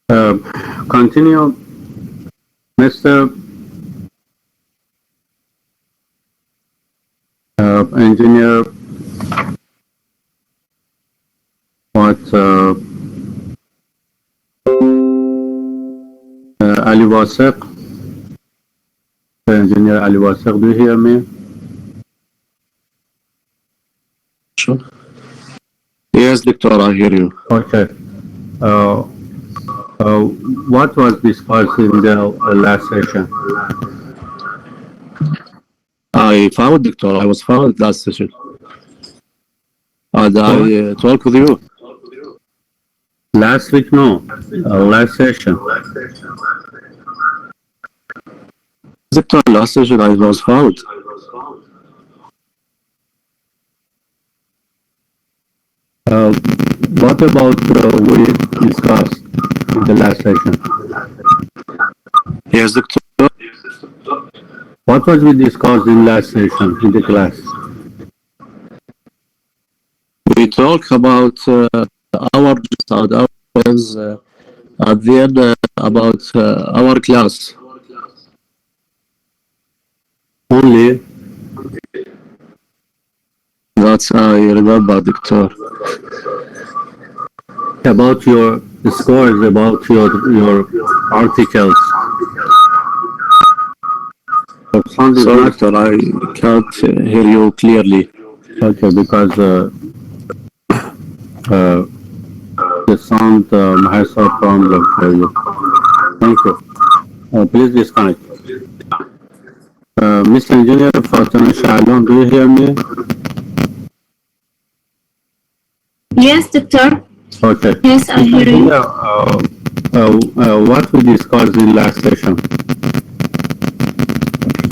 Continue, Mr. Engineer. What Ali Wasik, Engineer Ali Wasik, do you hear me? Sure. Yes, Doctor, I hear you. Okay. What was discussed in the last session? I found, Doctor, I was found last session. And I talked with you. Last week, no. Last session. Doctor, last session I was found. What about we discussed in the last session? Yes, Doctor. What was we discussed in last session in the class? We talk about our friends at the end about our class. Only? That's I remember, Doctor. About your scores, about your articles. Sorry, Doctor, I can't hear you clearly. Okay, because the sound has a problem for you. Thank you. Please disconnect. Mr. Engineer Fatima Shalom, do you hear me? Yes, Doctor. Okay. Yes, I hear you. What we discussed in last session?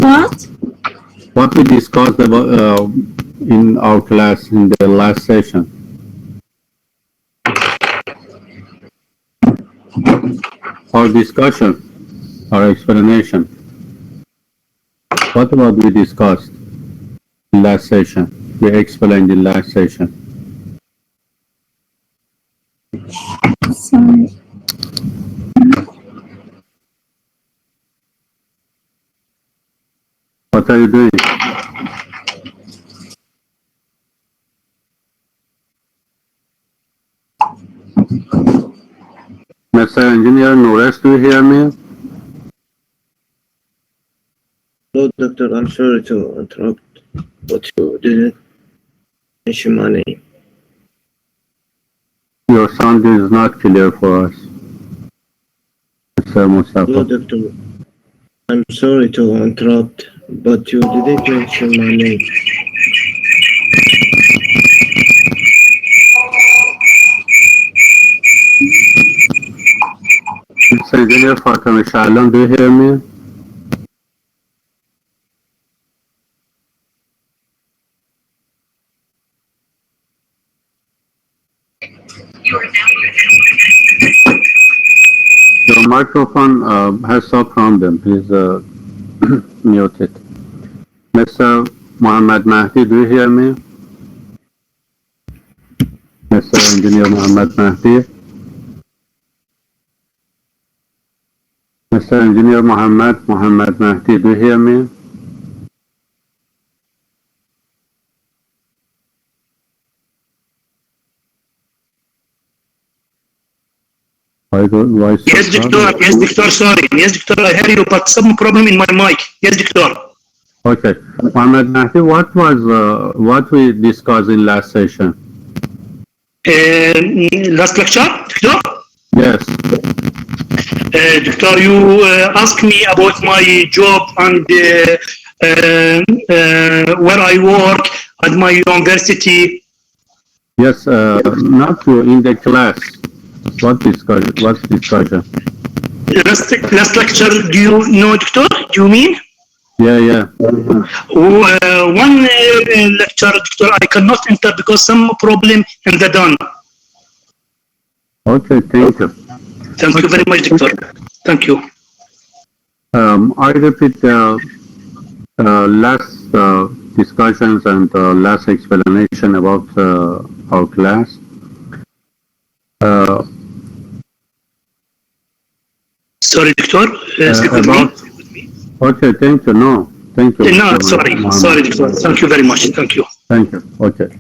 What? What we discussed about in our class in the last session? Our discussion, our explanation. What about we discussed in last session? We explained in last session. Sorry. What are you doing? Mr. Engineer Nuresh, do you hear me? Hello, Doctor. I'm sorry to interrupt, but you didn't mention my name. Your sound is not clear for us, Mr. Mustafa. Hello, Doctor. I'm sorry to interrupt, but you didn't mention my name. Mr. Engineer Fatima Shalom, do you hear me? Your microphone has some problem. Please mute it. Mr. Muhammad Mahdi, do you hear me? Mr. Engineer Muhammad Mahdi? Mr. Engineer Muhammad Mahdi, do you hear me? Yes, Doctor. Yes, Doctor. Sorry. Yes, Doctor. I hear you, but some problem in my mic. Yes, Doctor. Okay. Muhammad Mahdi, what was what we discussed in last session? Last lecture, Doctor? Yes. Doctor, you asked me about my job and where I work at my university. Yes, not you, in the class. What discussion? What discussion? Last lecture, do you know, Doctor? Do you mean? Yeah. One lecture, Doctor, I cannot enter because some problem in the dawn. Okay, thank you. Thank you very much, Doctor. Thank you. I repeat last discussions and last explanation about our class. Sorry, Doctor. Speak with me. Okay, thank you. No, thank you. No, sorry, Doctor. Thank you very much. Thank you. Thank you. Okay.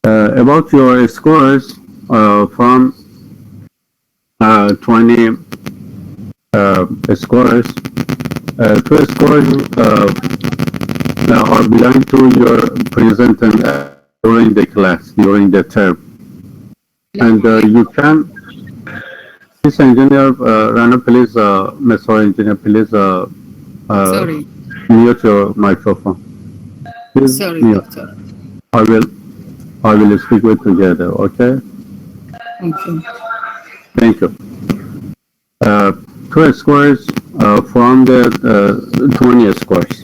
About your scores from 20 scores, 2 scores are belong to your present and during the class, during the term. And you can, this engineer, Rana, please, Mr. Engineer, please Sorry. mute your microphone. Please Sorry, mute. doctor. I will speak with together, okay? Okay. Thank you. 2 scores from the 20 scores.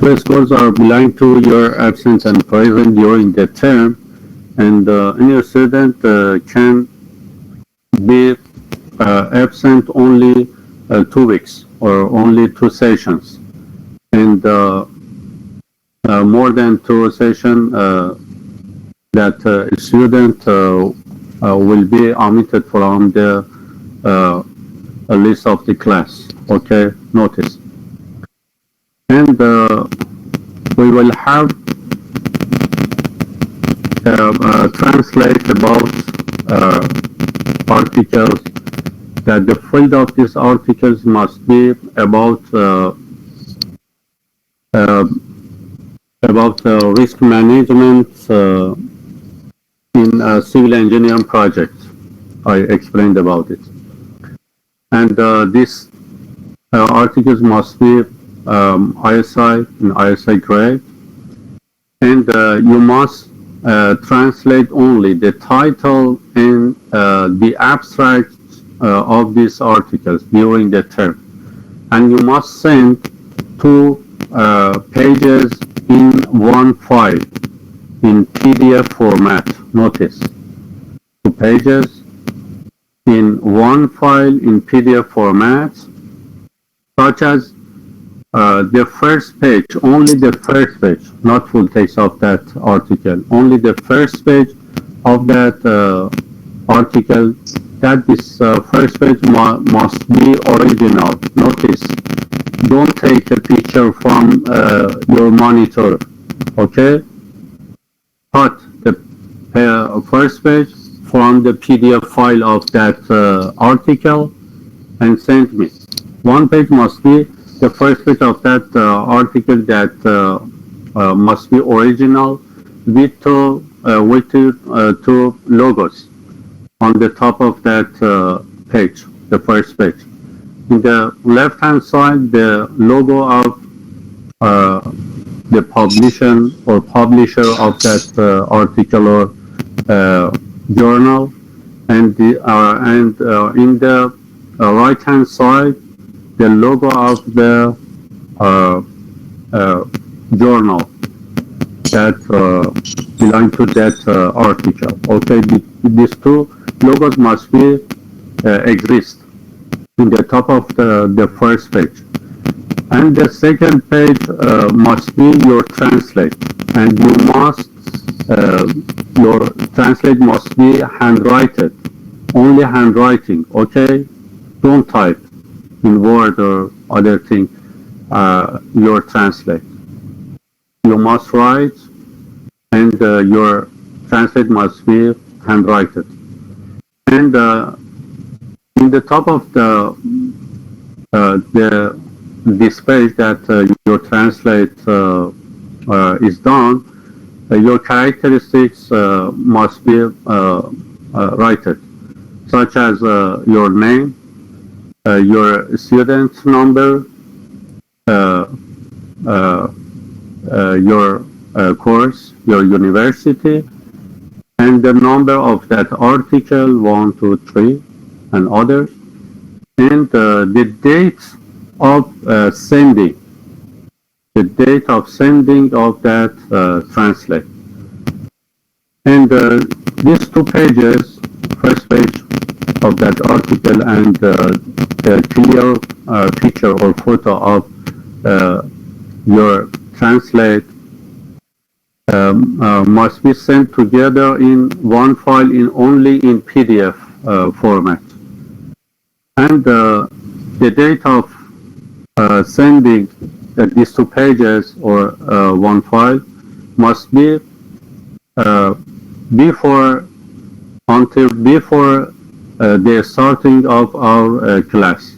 2 scores are belong to your absence and present during the term, and any student can be absent only 2 weeks or only 2 sessions, and more than 2 sessions that a student will be omitted from the list of the class. Okay, notice. And we will have translate about articles, that the field of these articles must be about risk management in civil engineering projects. I explained about it. And these articles must be ISI and ISI grade, and you must translate only the title and the abstract of these articles during the term, and you must send 2 pages in one file in PDF format. Notice, 2 pages in one file in PDF format, such as the first page, only the first page, not full text of that article, only the first page of that article, that this first page must be original. Notice, don't take a picture from your monitor, okay? But the first page from the PDF file of that article and send me. 1 page must be the first page of that article that must be original with 2 logos on the top of that page, the first page. In the left-hand side, the logo of the publisher of that article or journal, and in the right-hand side, the logo of the journal that belong to that article. Okay, these 2 logos must be exist in the top of the first page, and the second page must be your translate, and you must your translate must be handwritten, only handwriting. Okay, don't type in Word or other thing. Your translate, you must write, and your translate must be handwritten. And in the top of this page that your translate is done, your characteristics must be written, such as your name, your student number, your course, your university, and the number of that article, 1, 2, 3, and others, and the date of sending, of that translate. And these 2 pages, first page of that article and the clear picture or photo of your translate must be sent together in one file only in PDF format. And the date of sending these 2 pages or one file must be before the starting of our class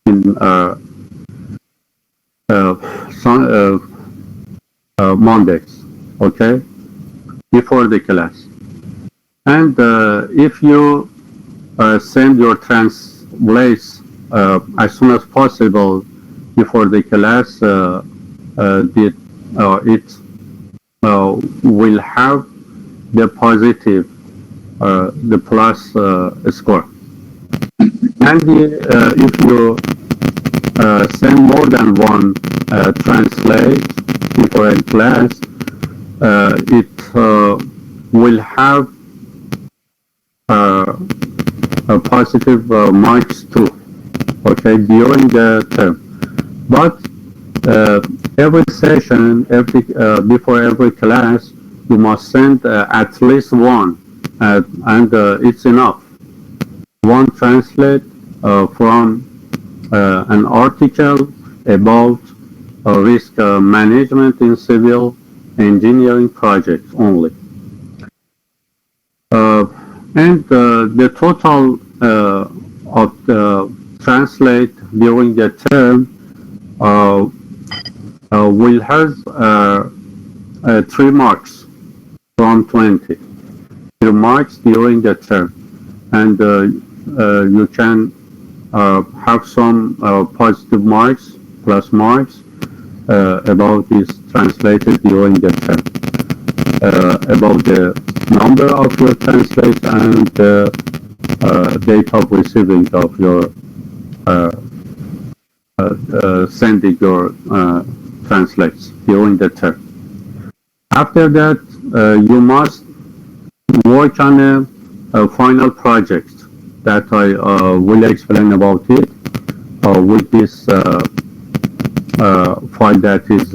in Mondays, okay, before the class. And if you send your translates as soon as possible before the class, it will have the positive, the plus score. And if you send more than one translate before a class, it will have a positive marks too, okay, during the term. But every session, before every class, you must send at least one, and it's enough. One translate from an article about risk management in civil engineering projects only. And the total of the translate during the term will have 3 marks from 20. 3 marks during the term. And you can have some positive marks, plus marks, about this translated during the term. About the number of your translates and the date of receiving of your sending your translates during the term. After that, you must work on a final project that I will explain about it with this file that is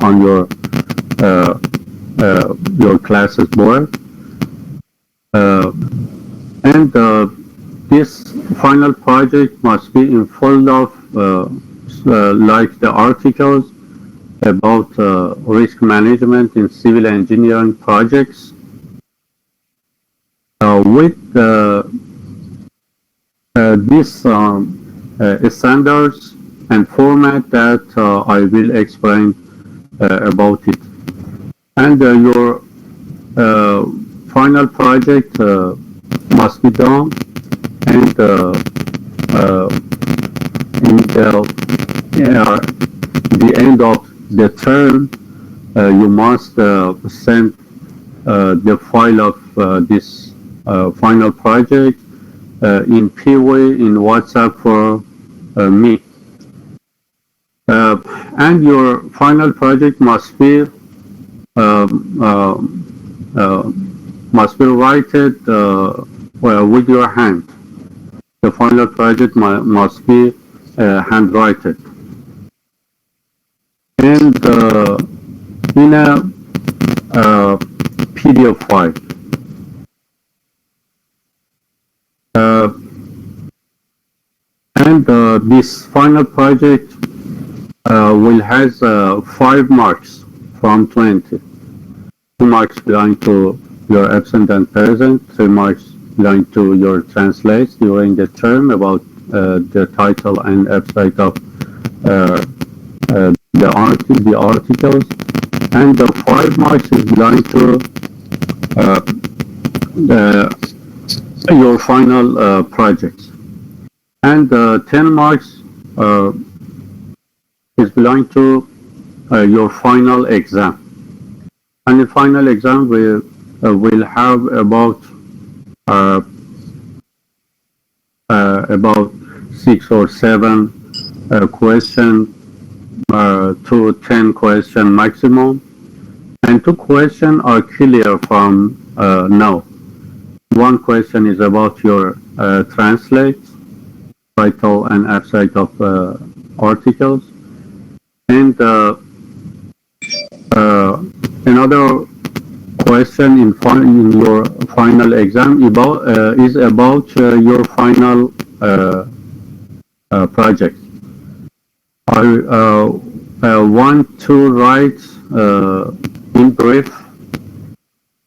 on your classes board. And this final project must be in full of like the articles about risk management in civil engineering projects with these standards and format that I will explain about it. And your final project must be done, and in the end of the term, you must send the file of this final project in PWA in WhatsApp for me. And your final project must be written with your hand. The final project must be handwritten. And in a PDF file. And this final project will has 5 marks from 20. 2 marks belong to your absent and present, 3 marks belong to your translates during the term about the title and abstract of the articles, and the 5 marks is belong to your final projects, and 10 marks is belong to your final exam. And the final exam will have about 6 or 7 questions, to 10 questions maximum, and 2 questions are clear from now. 1 question is about your translate, title and abstract of articles, and another question in your final exam is about your final project. I want to write in brief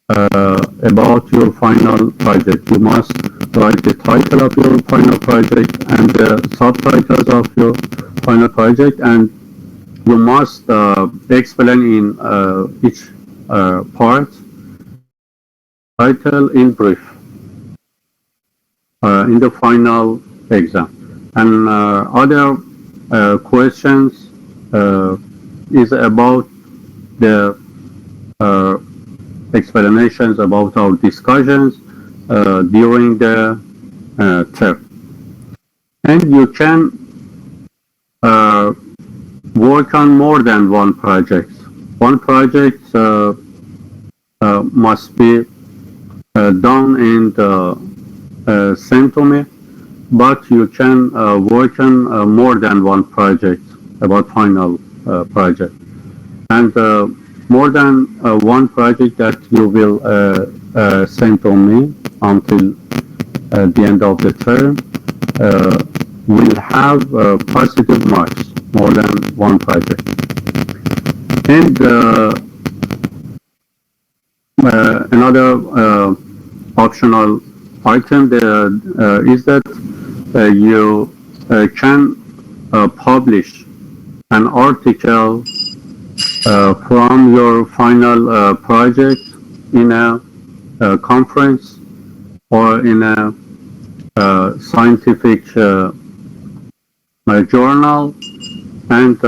about your final project. You must write the title of your final project and the subtitles of your final project, and you must explain in each part title in brief in the final exam. And other questions is about the explanations about our discussions during the term. And you can work on more than one project. One project must be done and sent to me, but you can work on more than one project about final project. And more than one project that you will send to me until the end of the term will have positive marks, more than one project. And another optional item there is that you can publish an article from your final project in a conference or in a scientific journal, and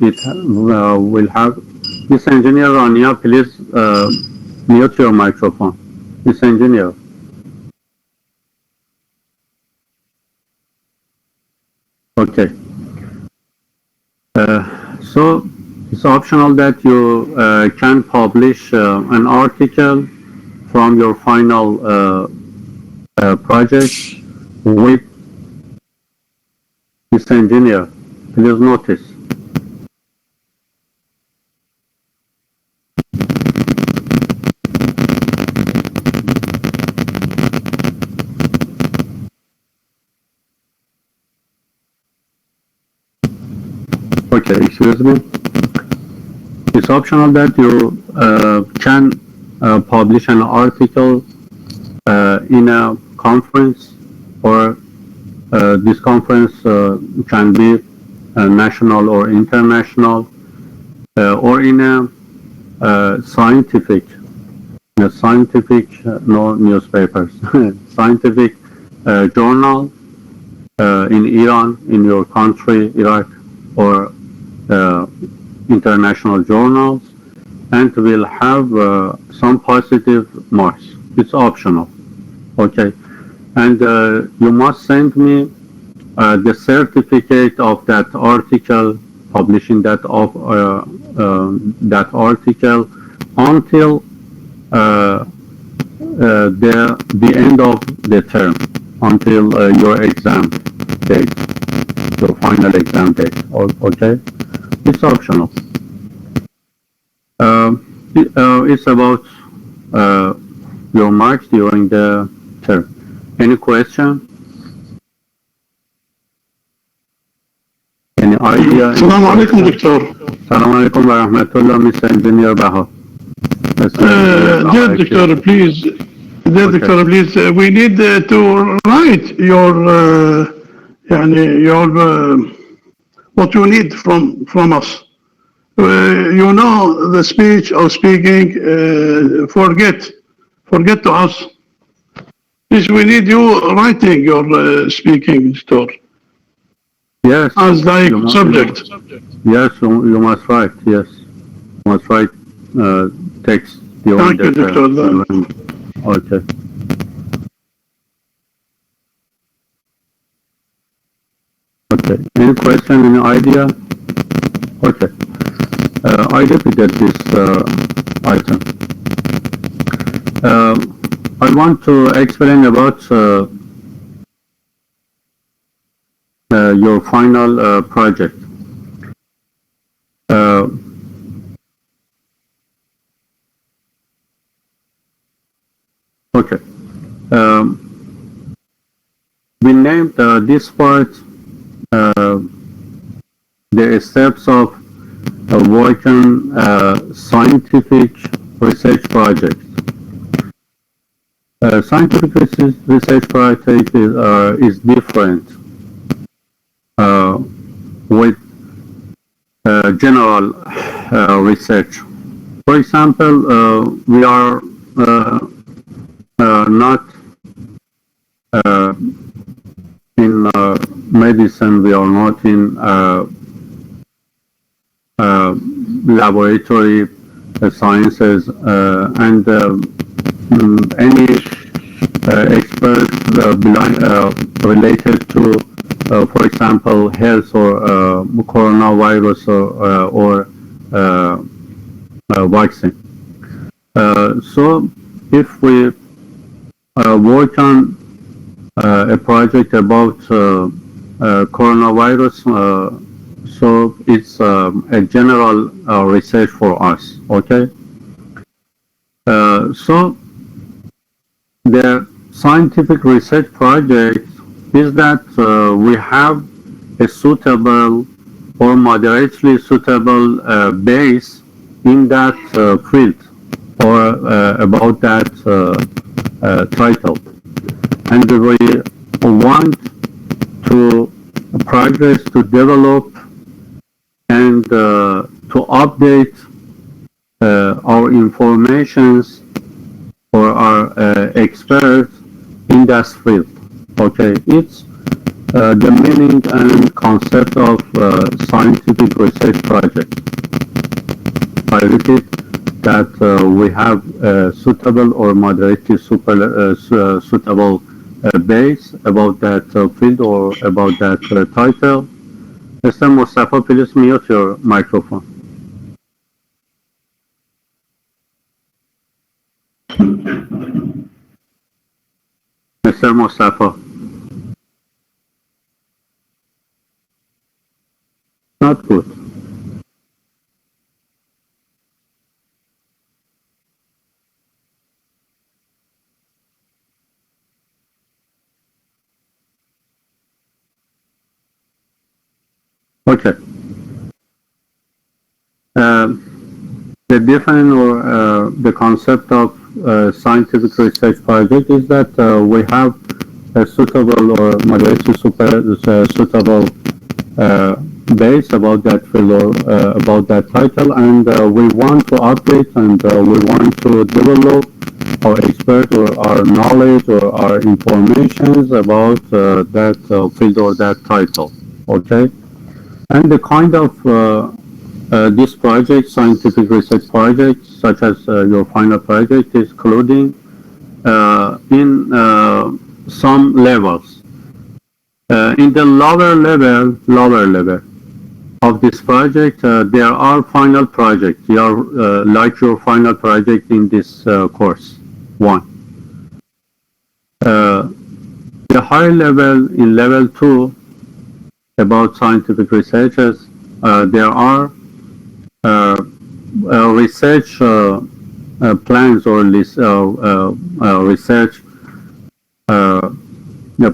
it will have. This engineer, Rania, please mute your microphone. This engineer. Okay. So it's optional that you can publish an article from your final project with this engineer. Please notice. Okay, excuse me. It's optional that you can publish an article in a conference, or this conference can be national or international, or in a scientific no newspapers, scientific journal in Iran, in your country, Iraq, or international journals, and will have some positive marks. It's optional, okay? And you must send me the certificate of that article, publishing that of that article until the end of the term, until your exam date, your final exam date. Okay, it's optional. It's about your marks during the term. Any question? Any idea? السلام عليكم دكتور. السلام عليكم ورحمة الله, Mr. Engineer Baha. Dear Doctor, please, we need to write your what you need from us. You know, the speech or speaking, forget to us. Please, we need you writing your speaking, Doctor. Yes. As like subject. Yes, you must write. Yes, you must write text. Thank you, Doctor. Okay. Okay. Any question? Any idea? Okay. I repeated this item. I want to explain about your final project. Okay. We named this part the steps of working scientific research projects. Scientific research project is different with general research. For example, we are not in medicine, we are not in laboratory sciences, and any experts related to, for example, health or coronavirus or vaccine. So if we work on a project about coronavirus, so it's a general research for us, okay? So the scientific research project is that we have a suitable or moderately suitable base in that field or about that title. And we want to progress, to develop, and to update our informations for our experts in that field. Okay, it's the meaning and concept of scientific research project. I repeat that we have a suitable or moderately suitable base about that field or about that title. Mr. Mustafa, please mute your microphone. Mr. Mustafa. Not good. Okay. The difference or the concept of scientific research project is that we have a suitable or moderately suitable base about that field or about that title, and we want to update and we want to develop our expert or our knowledge or our informations about that field or that title. Okay. And the kind of this project, scientific research project, such as your final project, is including in some levels. In the lower level of this project, there are final projects. They are like your final project in this course. One. The higher level, in level 2, about scientific researches, there are research plans or research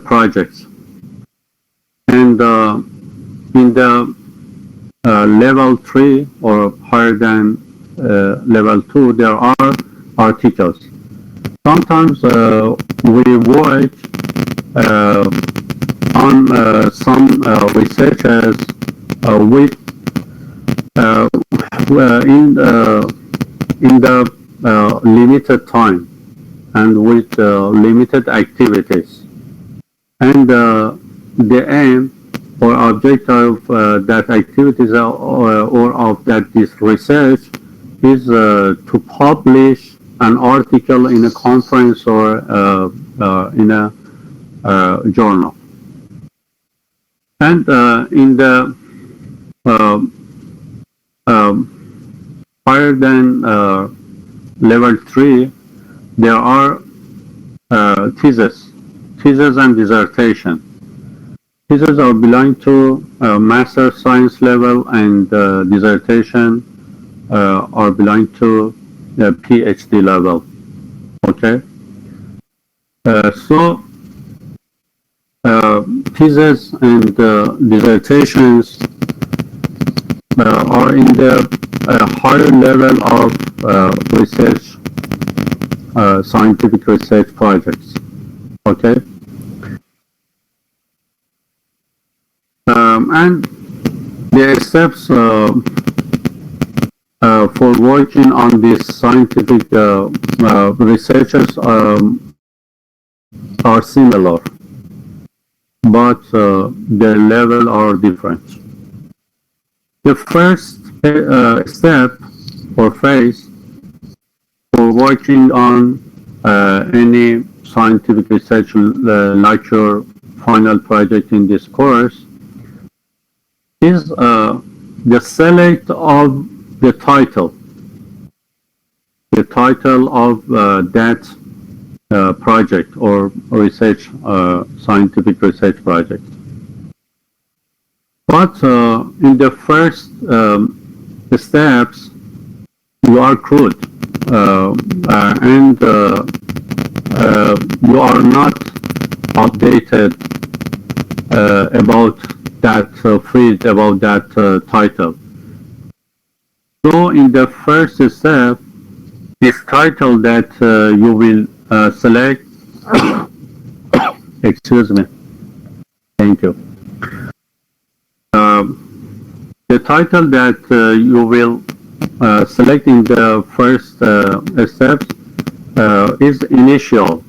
projects. And in the level 3 or higher than level 2, there are articles. Sometimes we work on some researchers with in the limited time and with limited activities, and the aim or object of that activities or of that this research is to publish an article in a conference or in a journal. And in the higher than level 3, there are thesis and dissertation. Theses are belong to master science level, and dissertation are belong to PhD level. Okay. So theses and dissertations are in the higher level of research, scientific research projects. Okay. And the steps for working on these scientific researches are similar, but their level are different. The first step or phase for working on any scientific research like your final project in this course is the select of the title of that project or research, scientific research project. But in the first steps, you are crude and you are not updated about that field, about that title. So in the first step, this title that you will select, excuse me, thank you. The title that you will select in the first steps is initial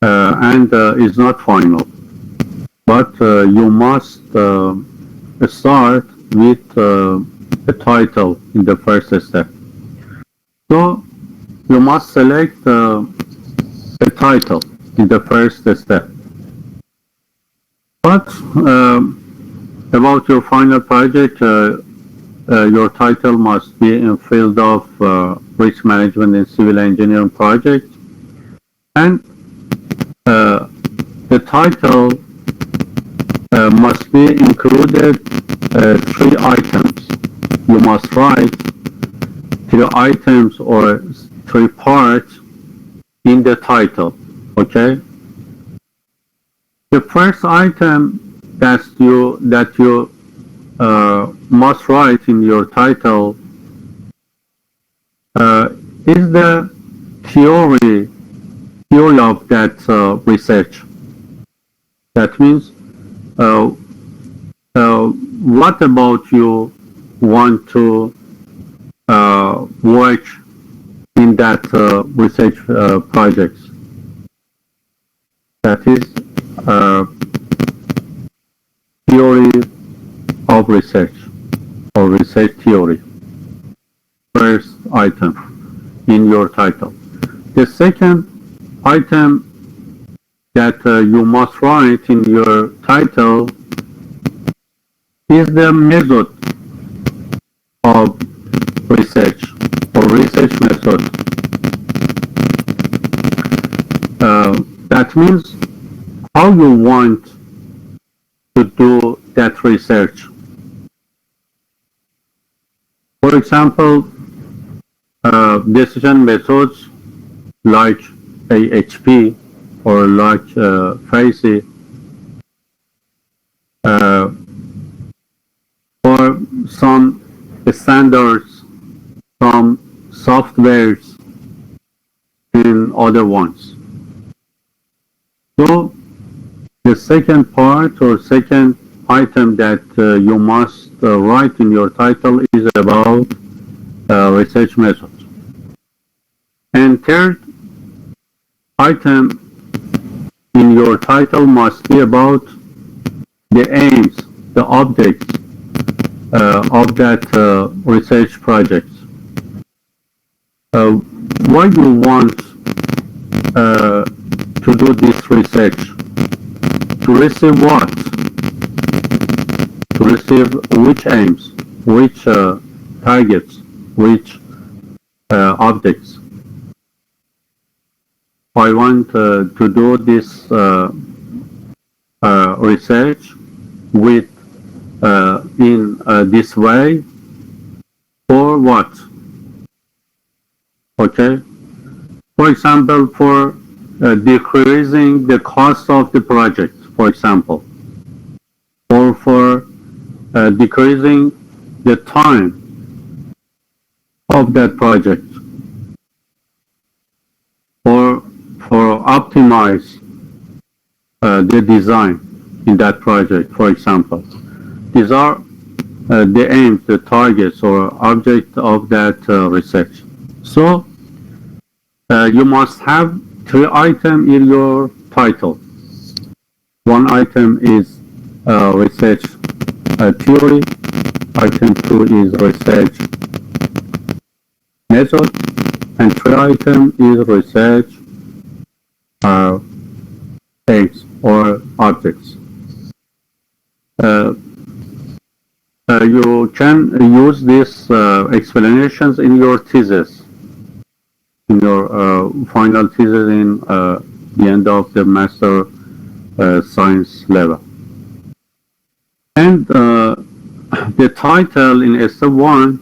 and is not final. But you must start with a title in the first step. So you must select a title in the first step. But about your final project, your title must be in field of risk management and civil engineering project. And the title must be included 3 items. You must write 3 items or 3 parts in the title, okay? The first item that you must write in your title is the theory of that research. That means what about you want to work in that research project? That is theory of research or research theory. First item in your title. The second item that you must write in your title is the method of research or research method. That means how you want to do that research. For example, decision methods like AHP or like FACE or some standards, some softwares and other ones. So the second part or second item that you must write in your title is about research methods. And third item in your title must be about the aims, the objects of that research project. Why you want to do this research? To receive what? To receive which aims, which targets, which objects. I want to do this research with in this way for what? Okay. For example, for decreasing the cost of the project, for example, or for decreasing the time of that project, or for optimize the design in that project, for example. These are the aims, the targets, or object of that research. So you must have 3 items in your title. One item is research theory. Item 2 is research method, and 3 item is research aims or objects. You can use these explanations in your thesis, in your final thesis in the end of the master science level. And the title in step 1,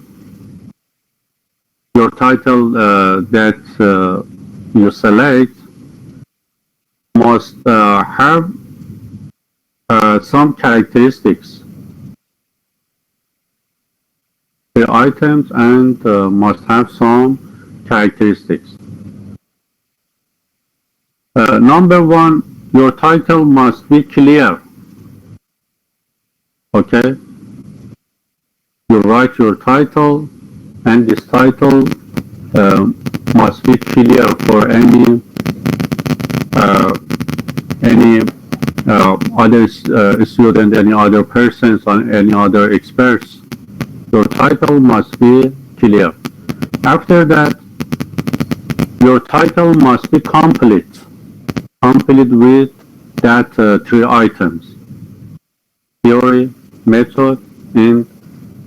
your title that you select must have some characteristics, the items, and must have some characteristics. Number 1, your title must be clear. Okay? You write your title, and this title must be clear for any other student, any other persons, or any other experts. Your title must be clear. After that, your title must be complete with that 3 items: theory, method, and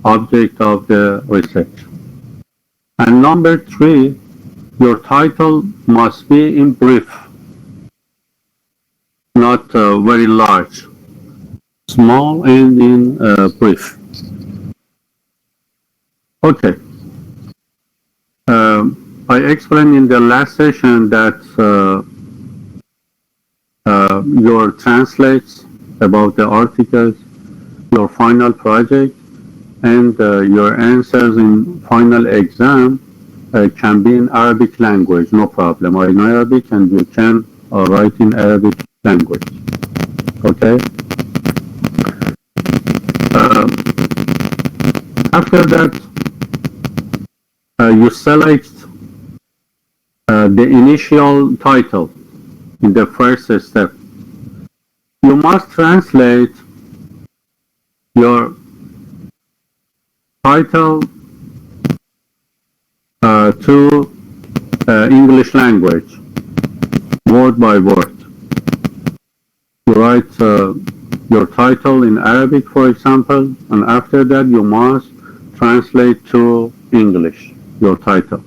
object of the research. And number 3, your title must be in brief, not very large, small and in brief. Okay. I explained in the last session that your translates about the articles, your final project, and your answers in final exam can be in Arabic language, no problem, or in Arabic, and you can write in Arabic language. Okay? After that, you select the initial title in the first step. You must translate your title to English language, word by word. You write your title in Arabic, for example, and after that you must translate to English your title.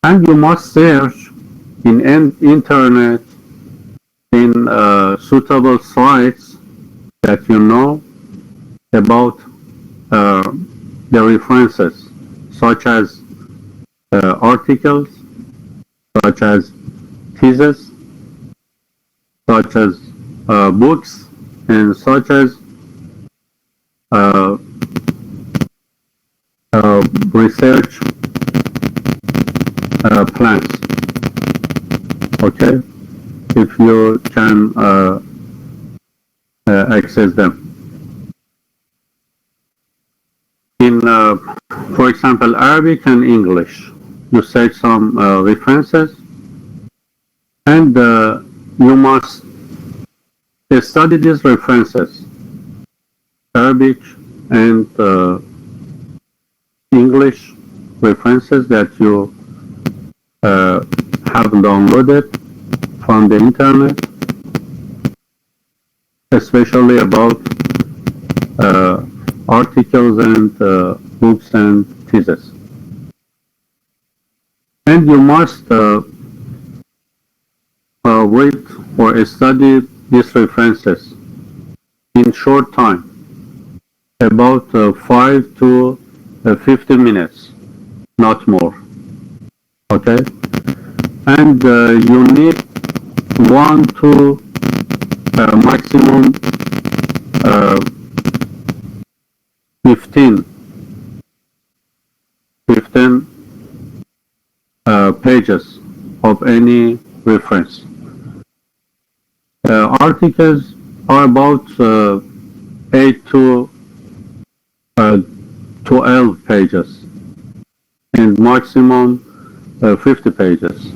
And you must search in internet, in suitable sites that you know about the references, such as articles, such as theses, such as books, and such as research plans. Okay, if you can access them. In, for example, Arabic and English, you search some references, and you must study these references, Arabic and English references that you have downloaded from the internet, especially about articles and books and theses. And you must read or study these references in short time, about 5 to 15 minutes, not more. Okay? And you need 1 to maximum 15 pages of any reference. Articles are about 8 to 12 pages and maximum 50 pages.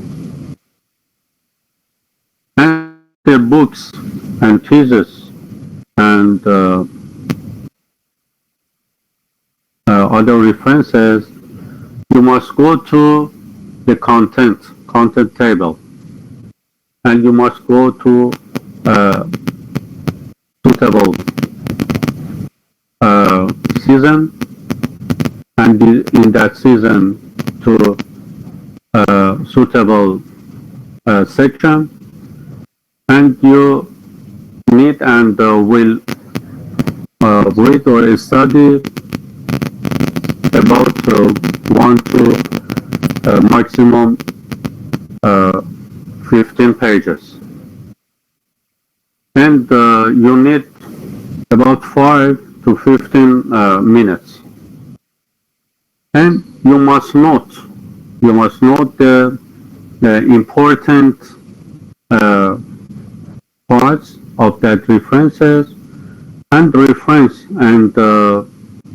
And the books and theses and other references, you must go to the content table, and you must go to suitable season, and in that season to suitable section, and you need and will read or study about 1 to maximum 15 pages. And you need about 5 to 15 minutes. And you must note the important parts of that references and reference and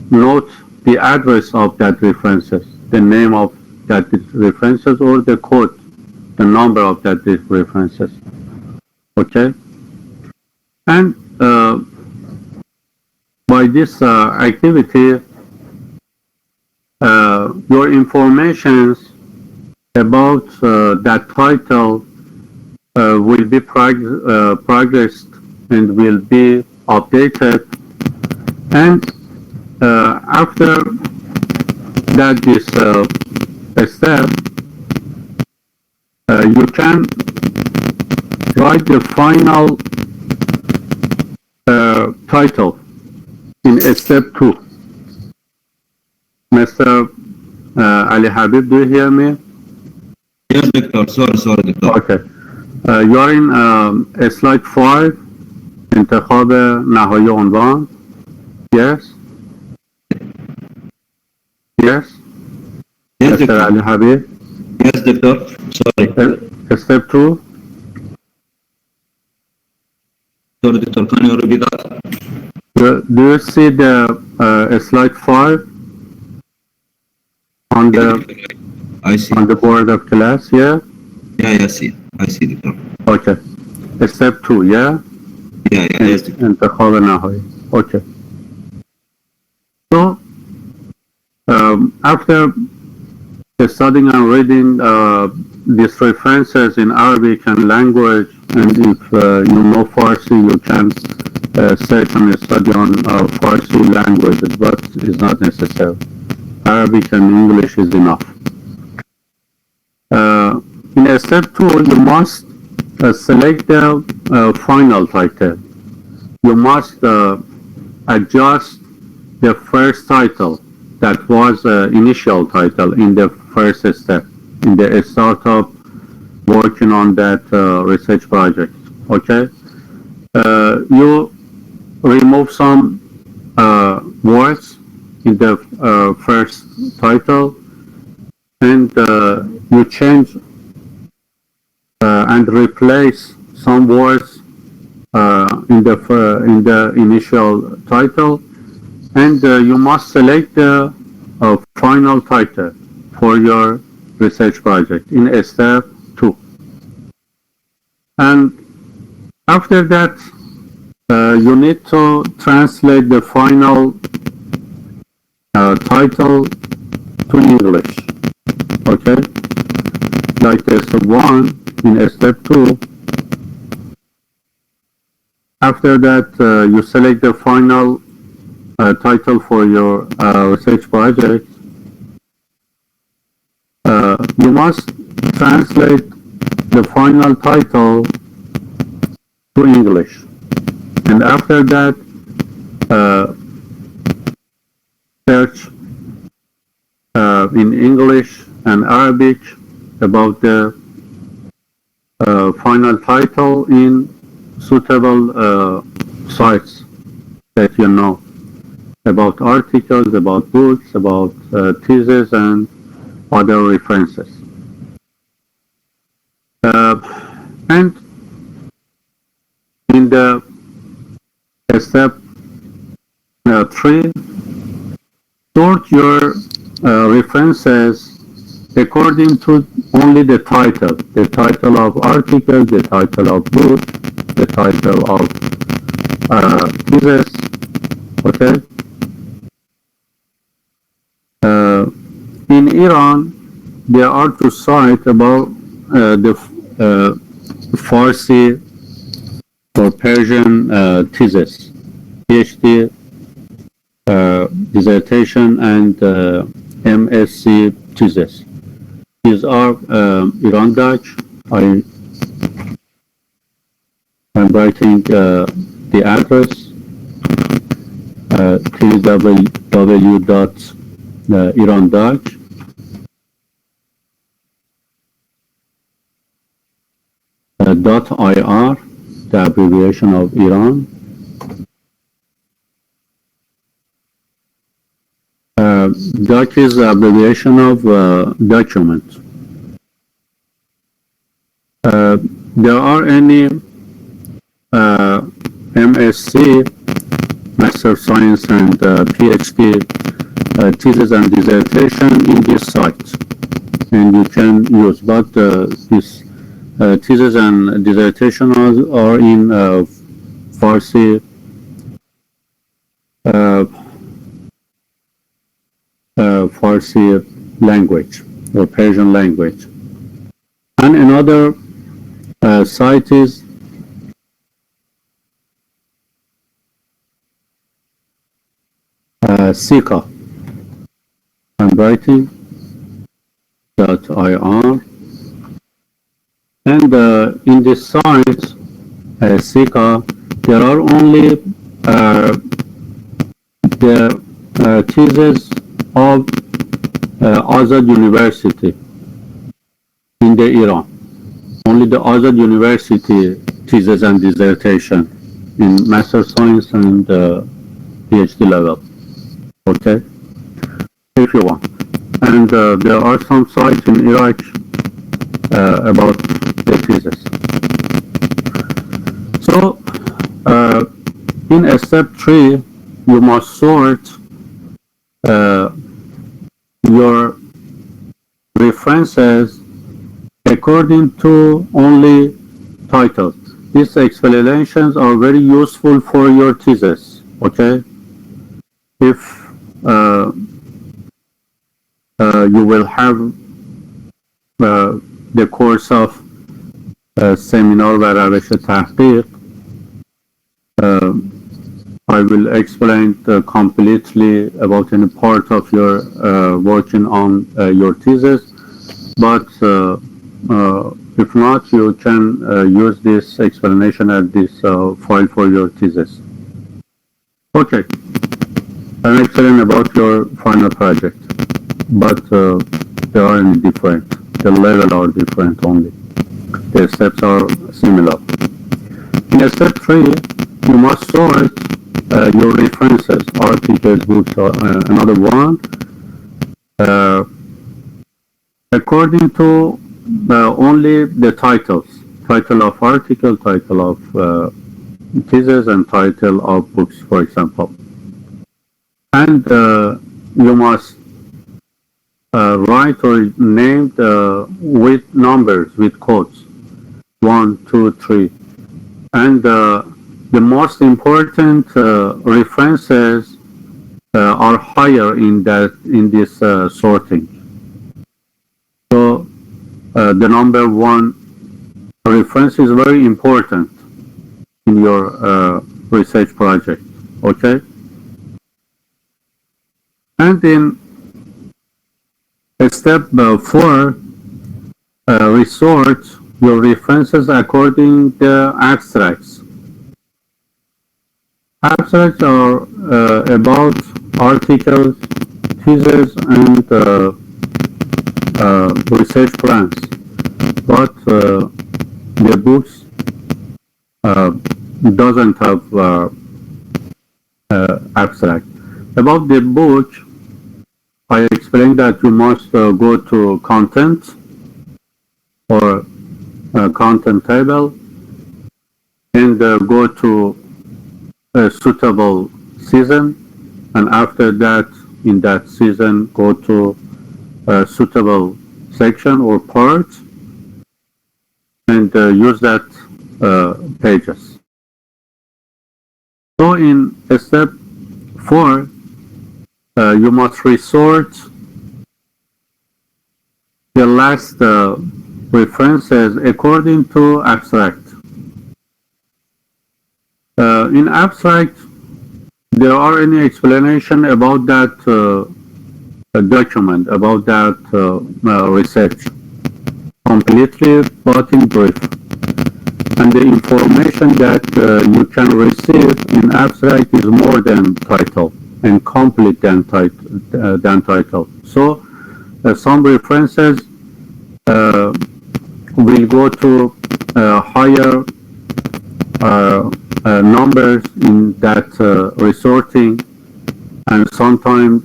note the address of that references, the name of that references or the code, the number of that references. Okay? And by this activity, your informations about that title will be progressed and will be updated. And after that this step, you can write the final title in step 2. Mr. Ali Habib, do you hear me? Yes, Doctor. Sorry, Doctor. Okay. You are in slide 5, انتخاب نهایی عنوان. Yes? Yes? Yes, Mr. Doctor. Ali Habib? Yes, Doctor. Sorry. Step 2? Sorry, Doctor. Can you repeat that? Do you see the slide 5 on I see. the board of class? Yeah? Yeah, I see, Doctor. Okay. Step 2, yeah? Yeah, yes, Doctor. انتخاب نهایی. Okay. So, after studying and reading these references in Arabic and language, and if you know Farsi, you can search and study on Farsi languages, but it's not necessary. Arabic and English is enough. In step 2, you must select the final title. You must adjust the first title that was initial title in the first step, in the startup working on that research project. Okay? You remove some words in the first title, and you change and replace some words in the initial title, and you must select the final title for your research project in step 2. And after that, you need to translate the final title to English. Okay? Like step 1 in step 2. After that, you select the final title for your research project. You must translate the final title to English. And after that, search in English and Arabic about the final title in suitable sites that you know about articles, about books, about theses, and other references. And in the step 3, sort your references according to only the title of article, the title of book, the title of thesis, okay? In Iran, there are 2 sites about the Farsi or Persian thesis, PhD dissertation, and MSc thesis. These are Iran Dutch. I'm writing the address, www.irandutch.ir, the abbreviation of Iran. Doc is the abbreviation of document. There are any MSc, Master of Science, and PhD thesis and dissertation in this site, and you can use. But this thesis and dissertation are in Farsi. Farsi language or Persian language. And another site is Sika. I'm writing .ir, and in this site Sika, there are only the thesis of Azad University in the Iran. Only the Azad University thesis and dissertation in Master Science and PhD level. Okay? If you want. And there are some sites in Iraq about the thesis. So, in step 3, you must sort your references according to only titles. These explanations are very useful for your thesis, okay? If you will have the course of seminar و روش تحقیق, I will explain completely about any part of your working on your thesis, but if not, you can use this explanation as this file for your thesis. Okay, I'm explaining about your final project, but they are different. The level are different only. The steps are similar. In step 3, you must sort your references, articles, books, or another one, according to only the titles. Title of article, title of thesis, and title of books, for example. And you must write or name with numbers, with codes, 1, 2, 3. And the most important references are higher in this sorting. So the number 1 reference is very important in your research project, okay? And in step 4, resort your references according to the abstracts. Abstracts are about articles, theses, and research plans. But the books doesn't have abstract. About the book, I explained that you must go to content or content table and go to a suitable season, and after that, in that season, go to a suitable section or part and use that pages. So in step 4, you must resort the last references according to abstract. In abstract, there are any explanation about that document, about that research, completely but in brief. And the information that you can receive in abstract is more than title and complete than title. So some references will go to higher numbers in that resorting, and sometimes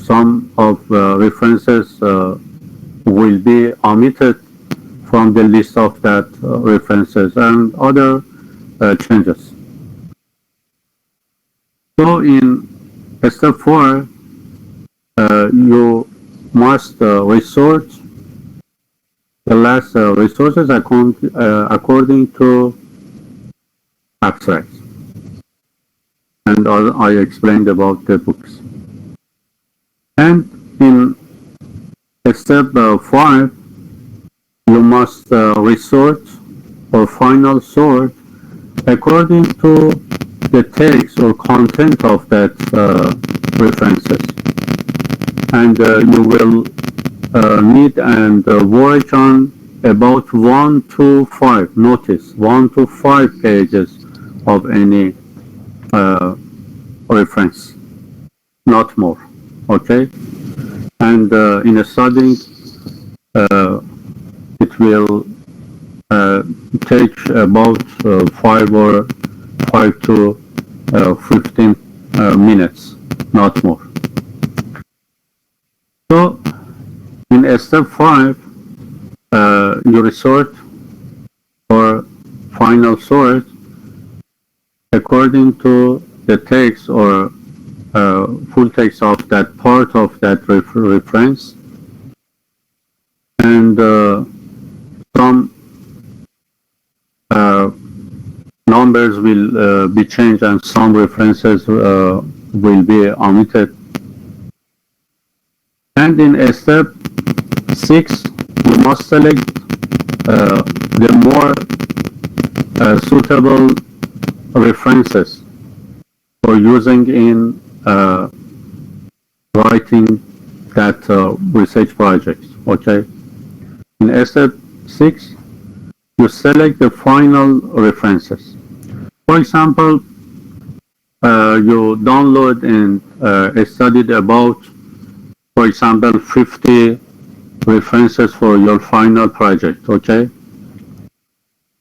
some of references will be omitted from the list of that references, and other changes. So in step 4, you must resort the last resources according to abstract. And I explained about the books. And in step 5, you must resort or final sort according to the text or content of that references. And you will need and work on about 1 to 5, notice, 1 to 5 pages of any reference, not more, okay? And in a studying, it will take about 5 to 15 minutes, not more. So in step 5, you resort or final sort according to the text or full text of that part of that reference, and some numbers will be changed and some references will be omitted. And in step 6, you must select the more suitable references for using in writing that research project, okay? In step 6, you select the final references. For example, you download and studied about, for example, 50 references for your final project, okay?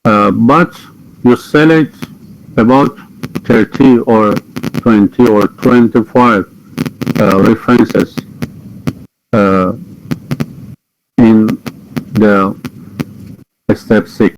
But you select about 30 or 20 or 25 references in the step 6.